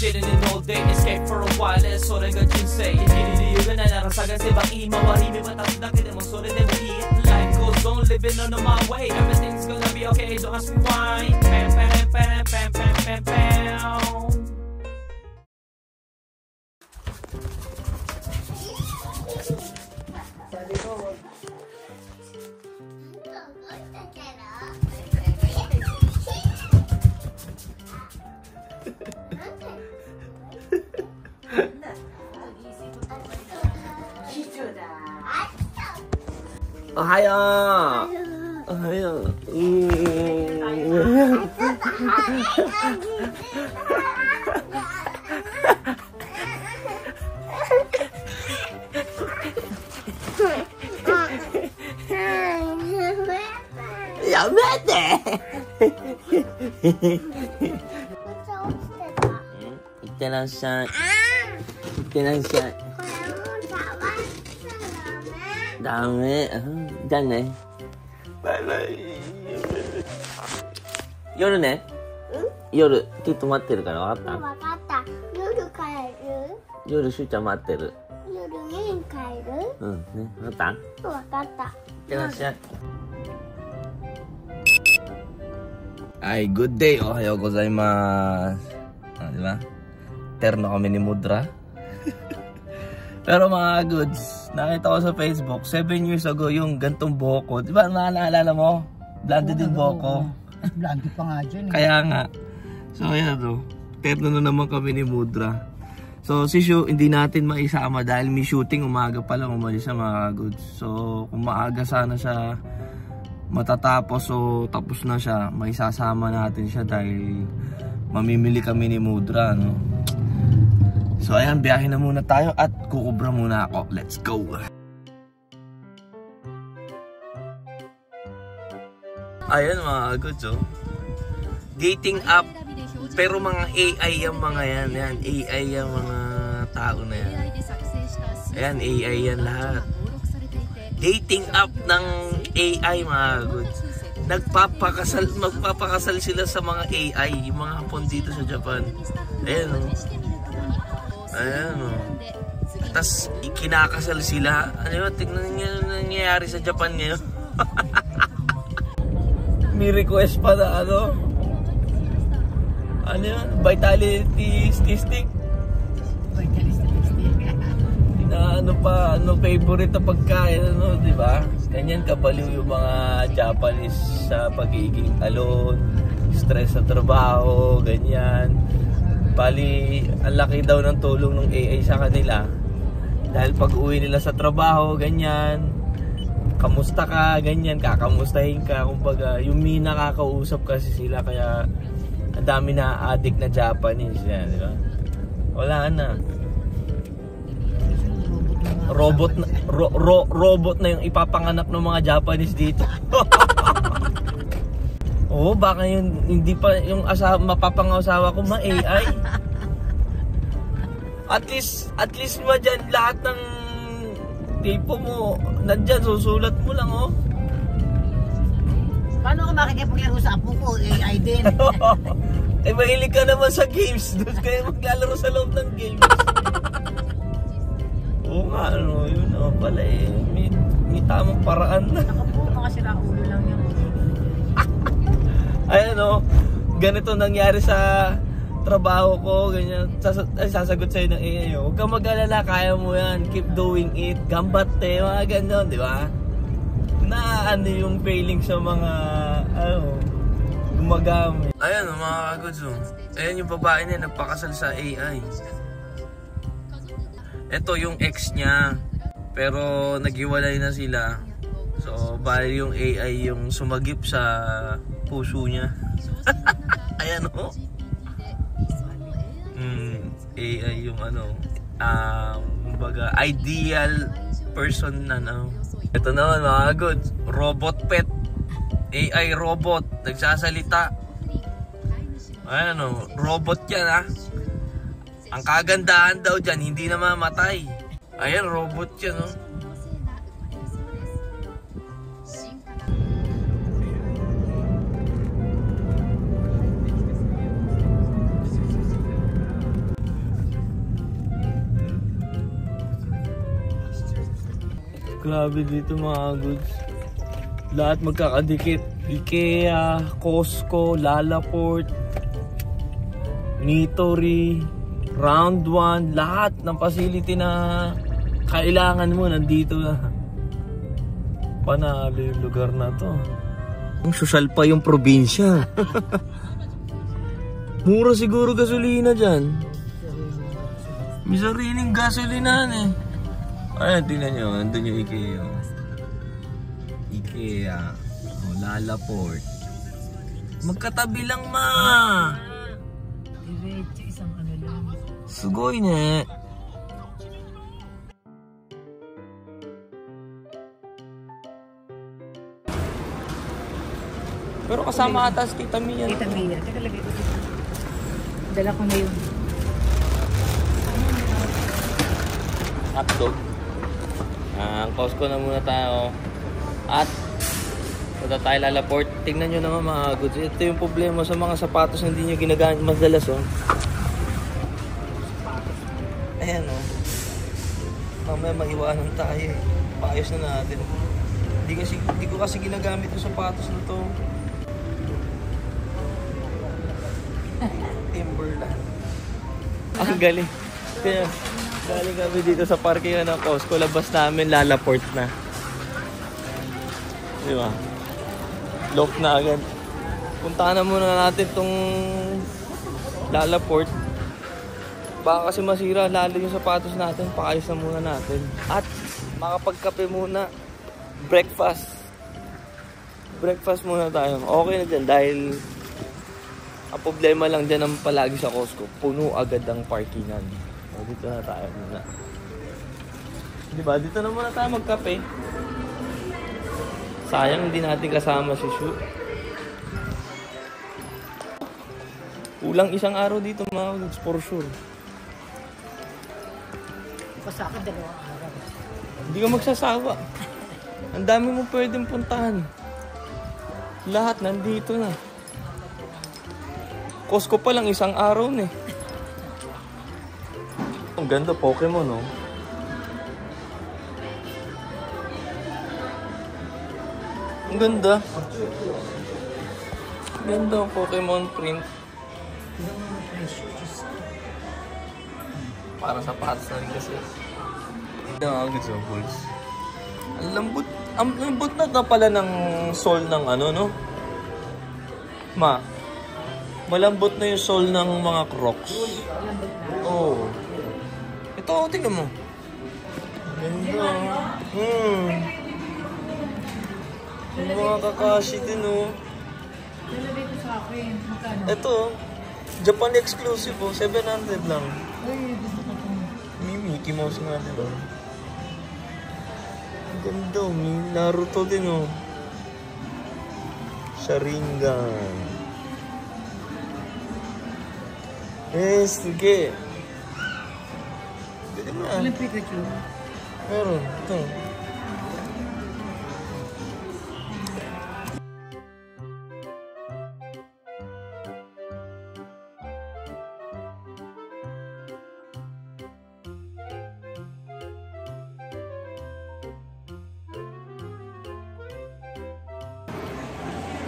sitting in all day, escape for a while, それが人生。生きる理由がないなら探せばいい。周り見渡すだけでもそれでもいい。Life goes on, living on my way. Everything's gonna be okay, don't ask me why. Pam, pam, pam, pam, pam, pam, pam. Sabi ko, Ohayo! Ohayo! Yamete! Itterasshai. Itterasshai. ダメ。じゃあね。バイバイ。夜ね。夜、きっと待ってるから分かった？分かった。夜帰る？夜、しゅうちゃん待ってる。夜家に帰る？うん、ね。分かった？分かった。いってらっしゃい。はい、good day. おはようございます。di ba? Terno kami ni Mudra. Pero mga goods, nakita ko sa Facebook, 7 years ago yung gantong buhok ko. Diba naalala mo? Blonde din buhok ko. blonde pa nga dyan eh. Kaya nga. So ayan o. Terno na naman kami ni Mudra. So si Shu, hindi natin maisama dahil may shooting. Umaga pa lang umalis sa mga goods. So kung maaga sana siya matatapos o tapos na siya, maisasama natin siya dahil mamimili kami ni Mudra, no? So ayan, biyahe na muna tayo at kukubra muna ako. Let's go! Ayan mga goods, oh. Dating app, pero mga AI yung mga yan. Yan, AI yung mga tao na yan. Ayan, AI yan lahat. Dating app ng AI mga goods. Magpapakasal sila sa mga AI, yung mga hapon dito sa Japan. Ayan, oh. Ayan, oh. Tapos ikinakasal sila. Ano yun? Tignan nyo yung nangyayari sa Japan ngayon. May request pa na ano? Ano yun? Vitality stick? Vitality stick. Na ano pa, ano favorite na pagkain, ano, di ba? Ganyan kabaliw yung mga Japanese sa pagiging alone, stress sa trabaho, ganyan. Bali, ang laki daw ng tulong ng AI sa kanila. Dahil pag uwi nila sa trabaho, ganyan, kamusta ka, ganyan, kakamustahin ka. Kumbaga, yung may nakakausap kasi sila, kaya ang dami na addict na Japanese yan, di ba? Wala na. Robot na yung ipapanganak ng mga Japanese dito. Oo, baka yun, hindi pa yung mapapangasawa ko ma-AI. At least ba dyan lahat ng tipo mo nandyan, susulat mo lang, oh. Paano ka makikipaglaro sa apo ko? AI din. Eh, mahilig ka naman sa games. Doon kayo maglalaro sa loob ng games. Oo nga, ano, yun naman pala eh. May tamang paraan na. Nakapo, mga sila ulo lang yun. Ayan, oh, ganito nangyari sa trabaho ko, ganyan. Sasagot sa'yo ng AI, oh. Huwag kang mag-alala, kaya mo yan. Keep doing it. Gambatte, mga ganyan, di ba? Na ano yung failing sa mga, ano, gumagamit. Ayan, oh, mga kagods, oh. Ayan yung babae niya, nagpakasal sa AI. Ito yung ex niya, pero naghiwalay na sila. So, bali yung AI yung sumagip sa puso niya. Ayan, o. AI yung ano, kumbaga, ideal person na, no. Ito naman mga good, robot pet. AI robot, nagsasalita. Ayan, o, robot yan, ha. Ang kagandahan daw dyan, hindi na mamatay. Ayan, robot yan, no. Grabe dito mga goods. Lahat magkakadikit. IKEA, Costco, Lalaport, Nitori, Round 1, lahat ng facility na kailangan mo nandito na. Panalo yung lugar na to. Social pa yung probinsya. Mura siguro gasolina dyan. May sariling gasolinahan eh. Ayan, tingnan nyo. Andun yung IKEA. IKEA. O, Lalaport. Magkatabi lang ma. Diretso isang ano lang. Sugoy na. Pero kasama ata si Tita Mia. Kita Mia. Teka, lagay ko dito. Dala ko na yun. Hotdog. Ang Costco na muna tayo. At punta tayo Lalaport. Tingnan nyo naman mga goods. Ito yung problema sa mga sapatos na hindi nyo ginagamit madalas. Oh. Ayan oh. Mamaya maiwanan tayo eh. Paayos na natin. Hindi ko kasi ginagamit yung sapatos na to. Timberland. Ang galing. Kaya, galing kami dito sa parking ng Costco. Labas namin, Lalaport na. Di ba? Lock na agad. Puntahan na muna natin tong Lalaport. Baka kasi masira lalo yung sapatos natin. Pakayos na muna natin. At makapagkape muna. Breakfast. Breakfast muna tayo. Okay na dyan dahil ang problema lang dyan ang palagi sa Costco. Puno agad ang parkingan. O, dito na tayo muna. Diba? Dito na muna tayo magkape. Sayang hindi natin kasama si Shu. Kulang isang araw dito mga goods for sure. Basta ako 2 araw. Hindi ka magsasawa. Ang dami mo pwedeng puntahan. Lahat nandito na. Costco pa lang 1 araw na eh. Ang ganda Pokemon no? Ang ganda. Ganda ang Pokemon print. Para sapatos na rin kasi. Ang good so balls. Ang lambot na pala ng sole ng ano no? Ma. Malambot na yung sole ng mga Crocs. Oh. Ito, tingnan mo. Ganda. Yung mga Kakashi din oh. Nalagay ko sa akin. Magkano? Ito, Japan exclusive oh. 700 lang. Ay, gusto ko ito. May Mickey Mouse nga diba? Ang ganda oh. May Naruto din oh. Sharingan. Sige. Pwede mo na. Walang Pikachu. Meron. Ito.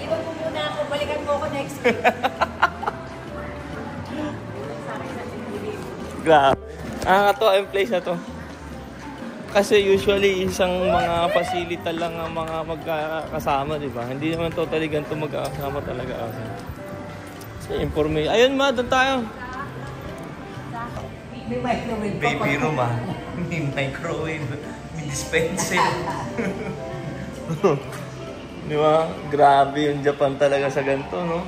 Iwan mo muna ako. Balikan mo ako next week. Grabe. Nakakatawa yung place na to. Kasi usually isang mga facility lang ang mga magkakasama, di ba? Hindi naman totally ganito magkakasama talaga kasi. So, information. Ayun ma, doon tayo. May microwave pa. Baby room ah. May microwave. May dispenser. Di ba? Grabe yung Japan talaga sa ganito, no?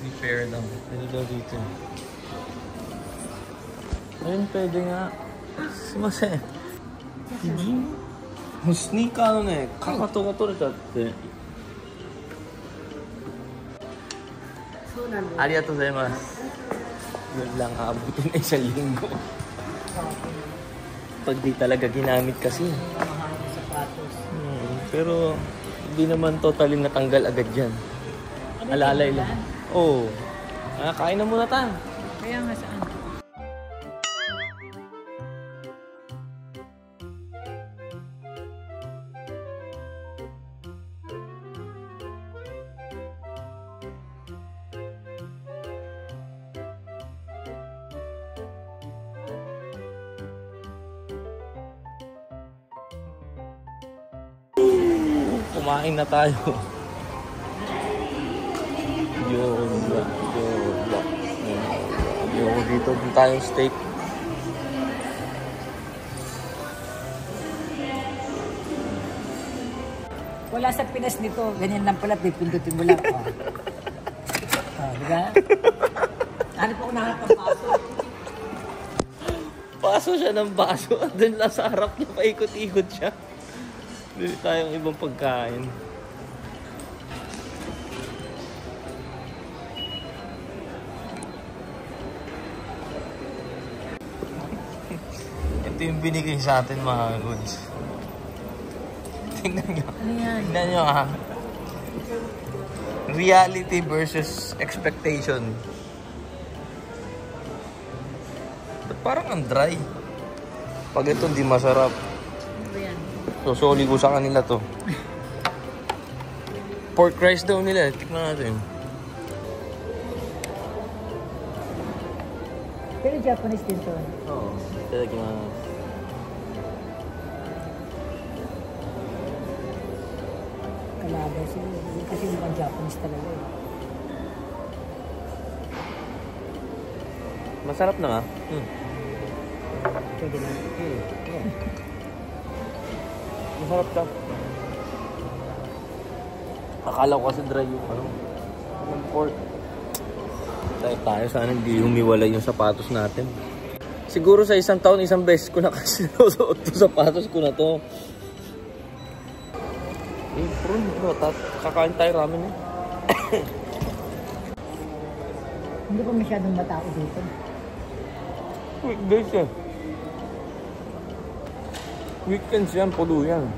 May fair lang. Pwede daw dito. Ayun, pwede nga. Sumase. Sneaker ano ne, kakatoが取れたって。So, nandun. ありがとうございます。Yun lang, aabutin na 1 linggo. Pag di talaga ginamit kasi. Mahal ng sapatos. Pero hindi naman totally natanggal agad yan. Alalay lang. Oo. Kain na muna tayo. Kaya nga saan? kumain na tayo. Yun. Dito din tayong steak. Wala sa Pinas nito. Ganyan lang pala. Pindutin mo lang. Oh. Diba? Ano po nakakapasok? Paso siya ng baso. Doon lang sa harap niya. Paikot-ikot siya. Bili tayong ibang pagkain. Ito yung binigay sa atin mga goods. Tingnan nyo. Ano yan? Tingnan nyo ha. Reality versus expectation. Ba't parang ang dry? Pag ito hindi masarap. Ano ba yan? Susuli ko sa kanila to. Pork rice daw nila. Tikman natin. Pero Japanese din to. Oo. Itadakimasu. Kalaban sila. Kasi mukhang Japanese talaga eh. Masarap na nga. Pwede na. Masarap ka. Akala ko kasi dry yung yung pork. Tayo sana hindi humiwalay yung sapatos natin. Siguro sa isang taon, isang beses ko na kasi sinusuot yung sapatos ko na to. Prun, kakain tayo ramen eh. Hindi pa masyadong matao dito. Weekdays eh. Weekends yan, pulo yan.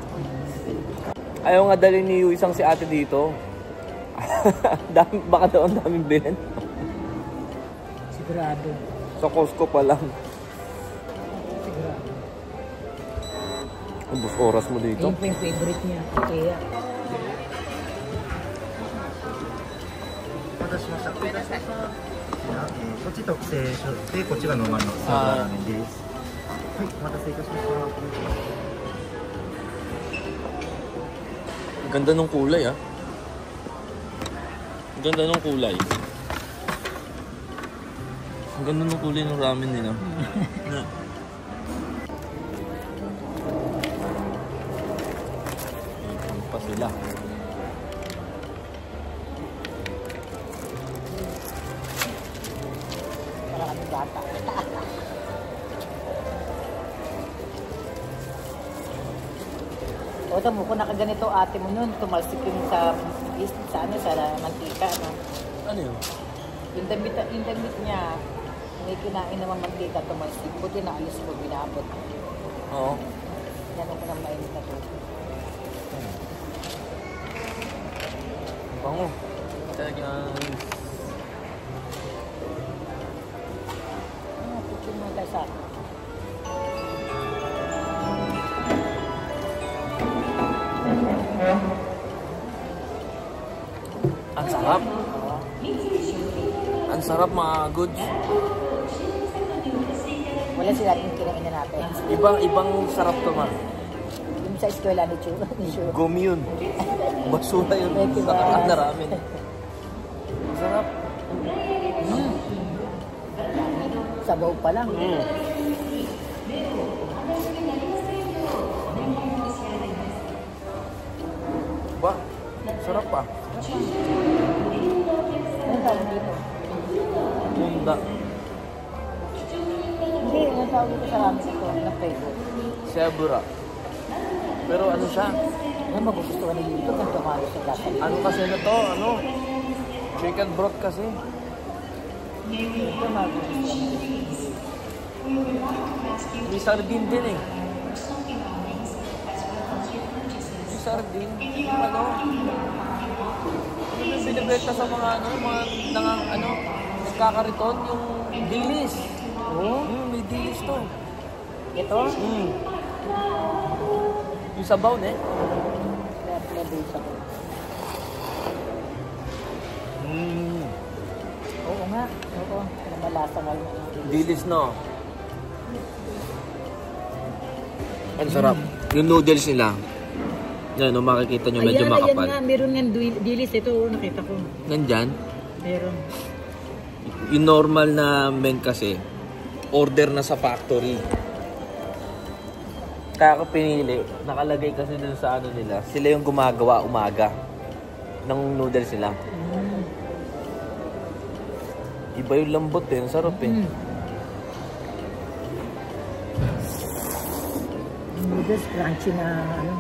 Ayaw nga dalhin ni Yu isang si ate dito. Baka daw ang daming bilhin. Sigurado. Sa Costco pa lang. Sigurado. Ubus oras mo dito. Ayun pa yung favorite niya. Kaya. お待たせしました。こっち特製で、こっちがノーマルのサーバーラーメンです。はい、お待たせいたしました。 Ganda ng kulay ah. Ganda ng kulay. Ang ganda ng kulay ng ramen nila. Ano pa sila? Para kami bata. O tamo, kung nakaganito ate mo nun, tumalsik yung sa mantika, no? Ano yun? Yung damit niya, may kinain naman mantika, tumalsik. Buti na ayos mo, binabot. Oo. Yan ako ng mainit na to. Bango. Talagang... Picture mo tayo sa akin. Ang sarap. Ang sarap mga goods. Wala sila yung kinainan natin. Ibang sarap to man. Yung sa eskwela ni Chu. Gumi yun. Basura yun. Sa kakat na ramen. Ang sarap. Sabaw pa lang. Ba? Sarap pa. Anong tawag dito? Munda. Hindi, anong tawag dito sa ramen ito? Na flavor. Sebura. Pero ano siya? Ano magugustuhan ni dito? Ganito kami sa lasa. Ano kasi na to? Ano? Chicken broth kasi. Ito magugustuhan ni dito. May sardine din eh. May sardine. Ano? Yung binibenta sa mga kakariton, yung dilis. Oh? May dilis to. Ito? Yung sabaw eh. Kaya pinabusa ko. Oo nga. Oo. Kaya malasa nga yung Dilis no. Ang sarap. Yung noodles nila. Yan, no, makikita nyo medyo ayan, makapal. Ayan nga, meron nga dilis. Ito, nakita ko. Nandyan? Meron. Yung normal na men kasi, order na sa factory. Kaya ako pinili, nakalagay kasi dun sa ano nila, sila yung gumagawa umaga ng noodles nila. Iba yung lambot eh, ang sarap eh. Noodles, crunchy na ano.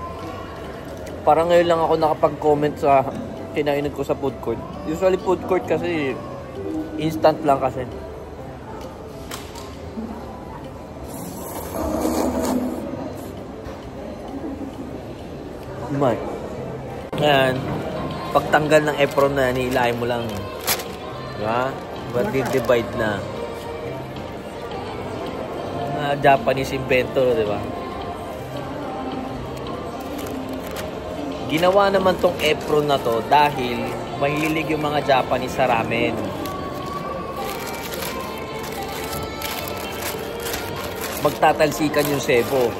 Parang ngayon lang ako nakapag-comment sa kinainan ko sa food court. Usually food court kasi, instant lang kasi. Man. Yan. Pagtanggal ng apron na, nilahin mo lang. Diba? Divide na. Japanese inventor, diba? Ginawa naman tong apron na to dahil mahilig yung mga Japanese sa ramen. Magtatalsikan yung sebo.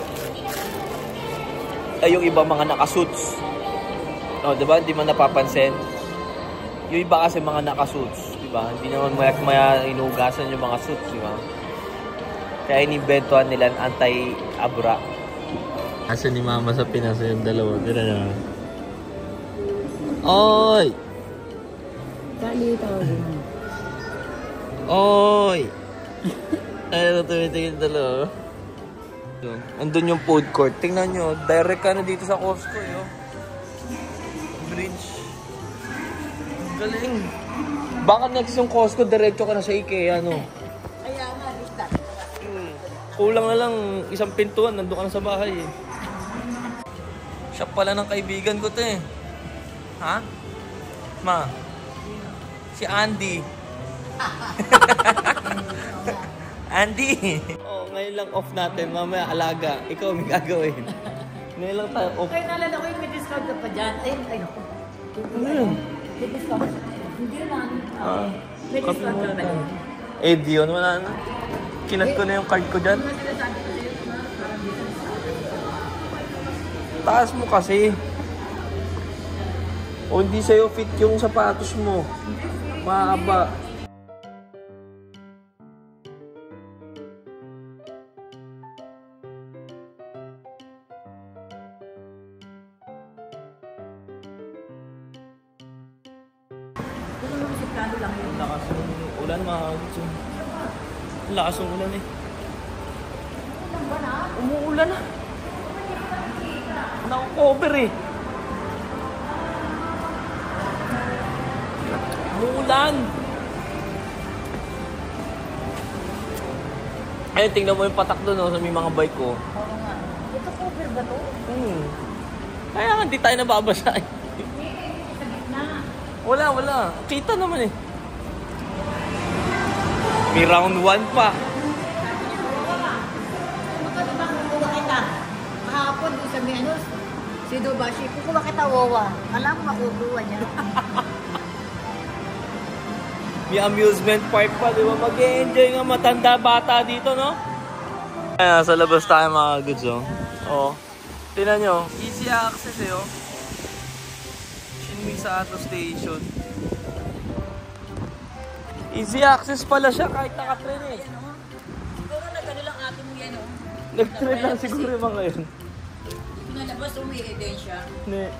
Ay, yung iba mga nakasuits. Oh, diba? Hindi man napapansin. Yung iba kasi mga nakasuits, diba? Hindi naman maya inugasan yung mga suits, diba? Kaya inimbentuhan nila ang anti-abra. Asa ni Mama sa Pinas yung dalawa. Tira na. Oy! Kali tawagin mo. Oy! Ay, tumitingin dalawa. Andun yung food court. Tingnan nyo, direct ka na dito sa Costco, yo. Bridge. Galing. Baka next yung Costco, diretso ka na sa IKEA, no? Kaya nga, lista. Kulang na lang isang pintuan, nandun ka na sa bahay, eh. Shop pala ng kaibigan ko, te. Ha? Ma? Si Andy. Andy! Oh, ngayon lang off natin. Mamaya alaga. Ikaw may gagawin. Ngayon lang tayo off. Ay, naalala ko yung may discount ka pa dyan. Ay, naku. Ano yun? May discount. Hindi lang. May discount ka pa dyan. Eh, Dion, wala na. Kinat ko na yung card ko dyan. Taas mo kasi. O hindi sa'yo fit yung sapatos mo. Mahaba. Lakas ng ulan, mga kutsun. Lakas ng ulan eh. Umuulan na. Naka-cover eh. Umuulan. Ayun, tingnan mo yung patak doon, no, sa may mga bike ko. Oo nga. Ito cover ba to? Kaya nga, hindi tayo nababasa eh. Sa gitna. Wala. Kita naman eh. May round 1 pa. Magkano ba kukuha kita? Kahapon doon sa may ano, si Dubashi, kukuha kita wawa. Alam mo makukuha niya. May amusement park pa, di ba? Mag-e-enjoy nga matanda bata dito, no? Ayan, sa labas tayo mga goods, oh. Oh. Tingnan nyo, easy access eh, oh. Shinmisato Station. Easy access pala siya kahit naka-train eh. Siguro nagano lang atin mo yan, oh. Nag-train lang siguro yung mga yun. Pinalabas, umi-eden siya. Ne.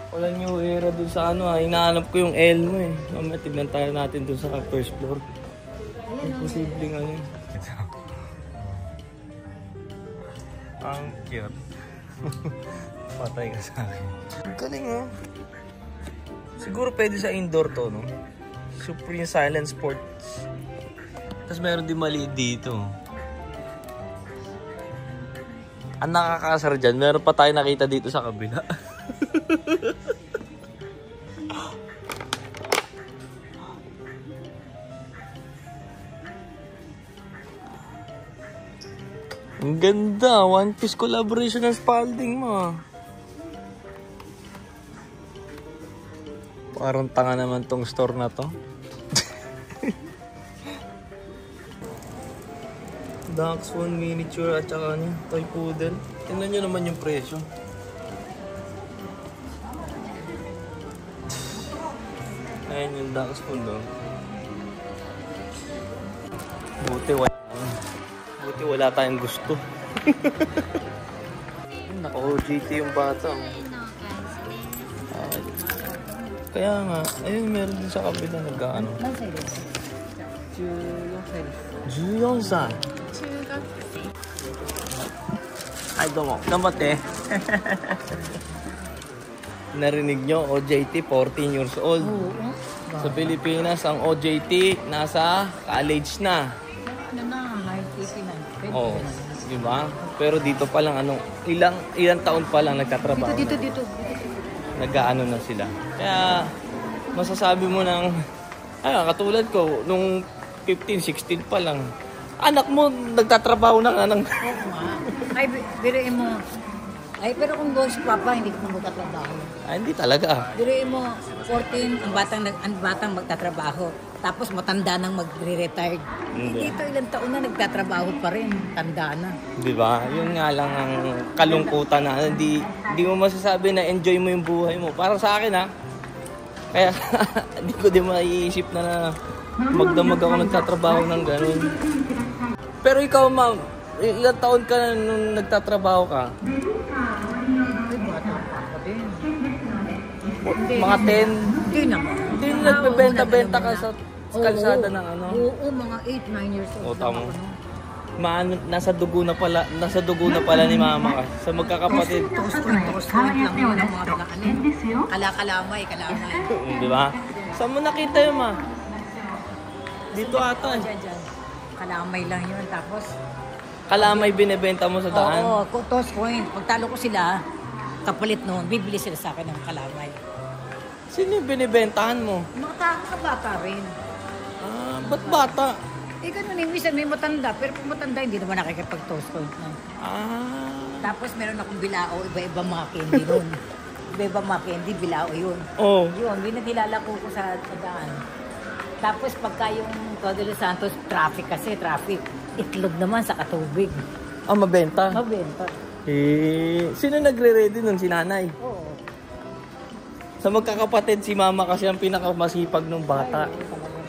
Wala new era dun sa ano ha. Hinahanap ko yung L mo eh. Mamaya tignan tayo natin dun sa first floor. Imposibleng ano yun. Ang cute. Patay ka sa akin. Galing oh. Siguro pwede sa indoor to, no? Supreme Silent Sports. Tapos meron din maliit dito. Ang nakakasar dyan, meron pa tayo nakita dito sa kabila. Ang ganda, One Piece collaboration ng Spalding mo. Parang tanga naman tong store na to. Dachshund miniature at saka ano, toy poodle. Tingnan nyo naman yung presyo. Ayan yung Dax Pool, no? Buti wala tayong gusto. Naka-OJT yung bata. Ay, kaya nga, ayun meron din sa kabila nag-ano. 何歳ですか？14歳です。14歳。はいどうも頑張ってnarinig nyo, OJT 14 years old. Sa Pilipinas ang OJT nasa college na. Ano na, 1989. Oh, di ba? Pero dito pa lang ilang taon pa lang nagtatrabaho. Dito. Nag-aano na sila. Kaya masasabi mo ng katulad ko nung 15, 16 pa lang. Anak mo nagtatrabaho na nga ng Ay, biruin mo. Ay, pero kung doon si Papa, hindi ko magtatrabaho. hindi talaga. Biruin mo, 14, ang batang magtatrabaho. Tapos matanda nang magre-retired. Hindi. Dito ilang taon na nagtatrabaho pa rin. Tanda na. Di ba? Yun nga lang ang kalungkutan na hindi mo masasabi na enjoy mo yung buhay mo. Para sa akin kaya hindi ko din maiisip na magdamag ako nagtatrabaho ng ganun. Pero ikaw ma'am, ilang taon ka na nung nagtatrabaho ka? Ay, bata pa ako din. Mga 10? Hindi naman. Hindi na nagbebenta-benta ka sa kalsada ng ano? Oo, mga 8, 9 years old. Tama. Nasa dugo na pala ni mama ka. Sa magkakapatid. Toast point lang yun ang mga kalamay. Di ba? Saan mo nakita yun, ma? Dito ata. Diyan. Kalamay lang yun. Tapos, Kalamay binebenta mo sa daan? oo, toast point. Pagtalo ko sila, kapalit noon, bibili sila sa akin ng kalamay. Sino yung binibentahan mo? Mga bata rin. Ba't bata? Ganun yung minsan may matanda, pero kung matanda, hindi naman nakikipag-toast point na. Tapos meron akong bilao, iba-iba mga candy nun. Iba-iba mga candy, bilao yun. Oh. Yun, nilalako ko sa daan. Tapos pagka yung Todo de Santos, traffic. Itlog naman sa katubig. Mabenta? Mabenta. Sino nagre-ready nun? Si nanay? Oo. Sa magkakapatid, si mama kasi ang pinakamasipag ng bata. Ay, talaga.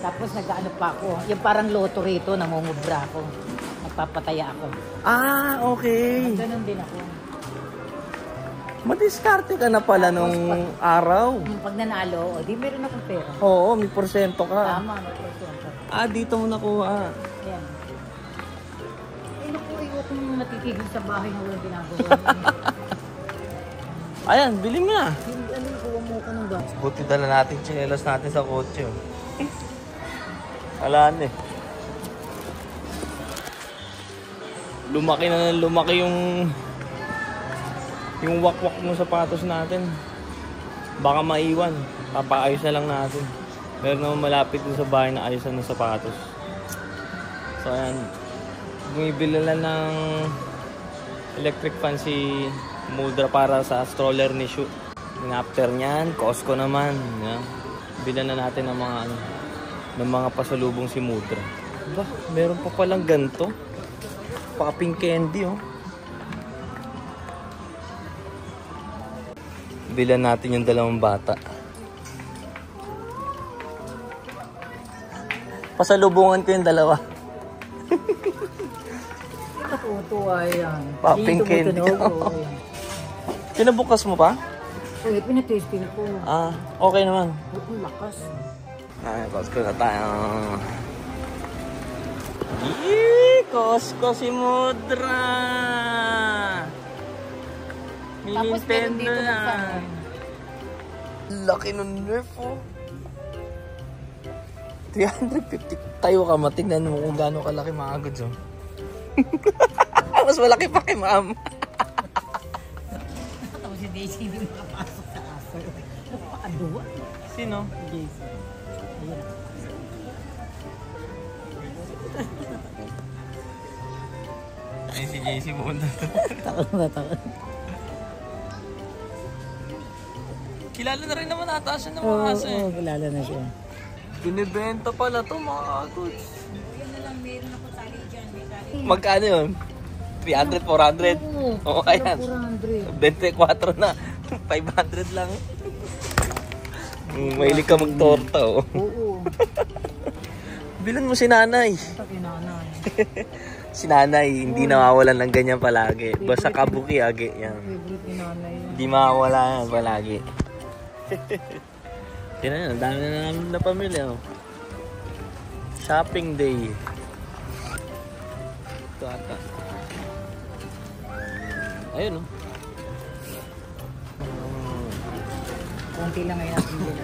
Tapos nag-ano pa ako. Yung parang loto rito, namumubra ako. Nagpapataya ako. Okay. Ganun din ako. Madiskarte ka na pala nung araw. Yung pag nanalo, di meron akong pera. Oo, may porsyento ka. Tama, may porsyento. Dito mo nakuha. Yan. Naku, iwat mong natitigil sa bahay mo yung ginagawa. Ayan, bili mo na. Ano yung kuha mo ka ng gas? Buti dala natin tsinelas natin sa kotse. Alaan Lumaki na lumaki yung wakwak ng sapatos natin. Baka maiwan. Papaayos na lang natin. Meron naman malapit din sa bahay na ayusan ng sapatos. So ayan. Bumibili lang ng electric fan si Mudra para sa stroller ni Shu. After niyan, Costco naman. Yan. Bilan na natin ng mga pasalubong si Mudra. Ba, meron pa palang ganito. Popping candy, oh. Bilan natin yung dalawang bata. Pasalubungan ko yung dalawa. Natutuwa yan. Popping candy. Kinabukas mo pa? Eh, pinatesting ko. Okay naman. Ang lakas. Costco na tayo. Yee! Costco si Mudra! May Tapos meron Nintendo dito na. ng Laki ng Nerf, oh. 350. Tayo ka, matignan mo kung gaano kalaki mga goods, oh. Mas malaki pa kay ma'am. Tapos si Daisy hindi makapasok sa aso. Napakaduwa. Sino? Si Daisy. Ayan. Ay, si JC muna. Takot. Kilala na rin naman ata siya ng mga aso, eh. Oo, kilala na siya. Binibenta pala to mga goods. Yan na lang, meron ako tali dyan. May tali. Magkano yun? 300, 400. Oo, ayan. 400. 24 na. 500 lang. Mahilig ka magtorta, oh. Oo. Bilan mo si nanay. Ito kinanay. Si nanay, hindi nawawalan ng ganyan palagi. Basta kabuki, agi. Yan. Favorite ni nanay. Hindi mawawala yan palagi. Tingnan nyo, ang dami na namin na pamilya. Oh. Shopping day. Ito ata. Ayun, oh. Konti lang ngayon natin din.